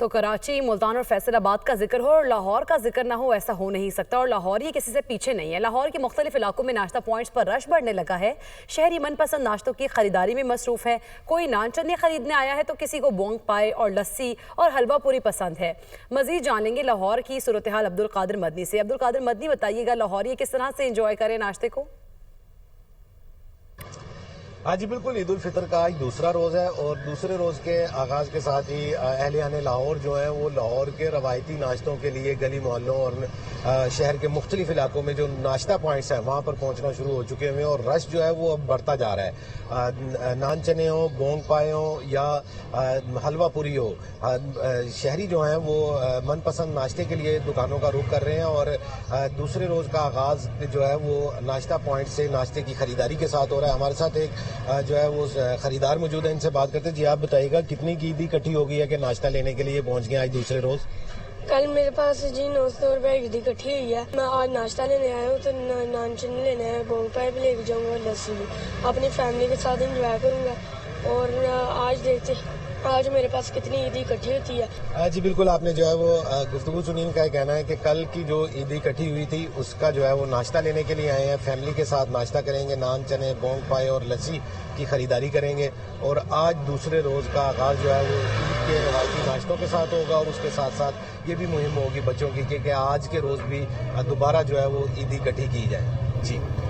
تو کراچی، ملتان اور فیصل آباد کا ذکر ہو اور لاہور کا ذکر نہ ہو، ایسا ہو نہیں سکتا، اور لاہور یہ کسی سے پیچھے نہیں ہے۔ لاہور کے مختلف علاقوں میں ناشتہ پوائنٹس پر رش بڑھنے لگا ہے۔ شہری من پسند ناشتوں کی خریداری میں مصروف ہے۔ کوئی نان چنے خریدنے آیا ہے تو کسی کو بونگ پائے اور لسی اور حلوہ پوری پسند ہے۔ مزید جان لیں گے لاہور کی صورتحال عبدالقادر مدنی سے۔ عبدالقادر مدنی، بتائیے گا لاہوری کس طرح سے انجوائے کرے ناشتے کو؟ ہاں جی بالکل، عید الفطر کا آج دوسرا روز ہے اور دوسرے روز کے آغاز کے ساتھ ہی اہلیان لاہور جو ہیں وہ لاہور کے روایتی ناشتوں کے لیے گلی محلوں اور شہر کے مختلف علاقوں میں جو ناشتہ پوائنٹس ہیں وہاں پر پہنچنا شروع ہو چکے ہوئے ہیں، اور رش جو ہے وہ اب بڑھتا جا رہا ہے۔ نان چنے ہوں، بونگ پائے ہوں یا حلوہ پوری ہو، شہری جو ہیں وہ من پسند ناشتے کے لیے دکانوں کا رخ کر رہے ہیں، اور دوسرے روز کا آغاز جو ہے وہ ناشتہ پوائنٹ سے ناشتے کی خریداری کے ساتھ ہو رہا ہے۔ ہمارے ساتھ ایک جو ہے وہ خریدار موجود ہے، ان سے بات کرتے ہیں۔ جی آپ بتائیے گا کتنی عیدی اکٹھی ہو گئی ہے کہ ناشتہ لینے کے لیے پہنچ گئے آج دوسرے روز؟ کل میرے پاس جی 900 روپے عیدی اکٹھی ہوئی ہے۔ میں آج ناشتہ لینے آیا ہوں تو نان چنے لینے آیا، بونگ پائے بھی لے کے جاؤں گا اور لسی بھی۔ اپنی فیملی کے ساتھ انجوائے کروں گا، اور آج دیکھتے آج میرے پاس کتنی عیدی اکٹھی ہوتی ہے۔ جی بالکل، آپ نے جو ہے وہ گفتگو سنی، ان کا یہ کہنا ہے کہ کل کی جو عیدی اکٹھی ہوئی تھی اس کا جو ہے وہ ناشتہ لینے کے لیے آئے ہیں، فیملی کے ساتھ ناشتہ کریں گے، نان چنے، بونگ پائے اور لسی کی خریداری کریں گے، اور آج دوسرے روز کا آغاز جو ہے وہ عید کے روایتی ناشتوں کے ساتھ ہوگا، اور اس کے ساتھ ساتھ یہ بھی مہم ہوگی بچوں کی کہ آج کے روز بھی دوبارہ جو ہے وہ عیدی اکٹھی کی جائے۔ جی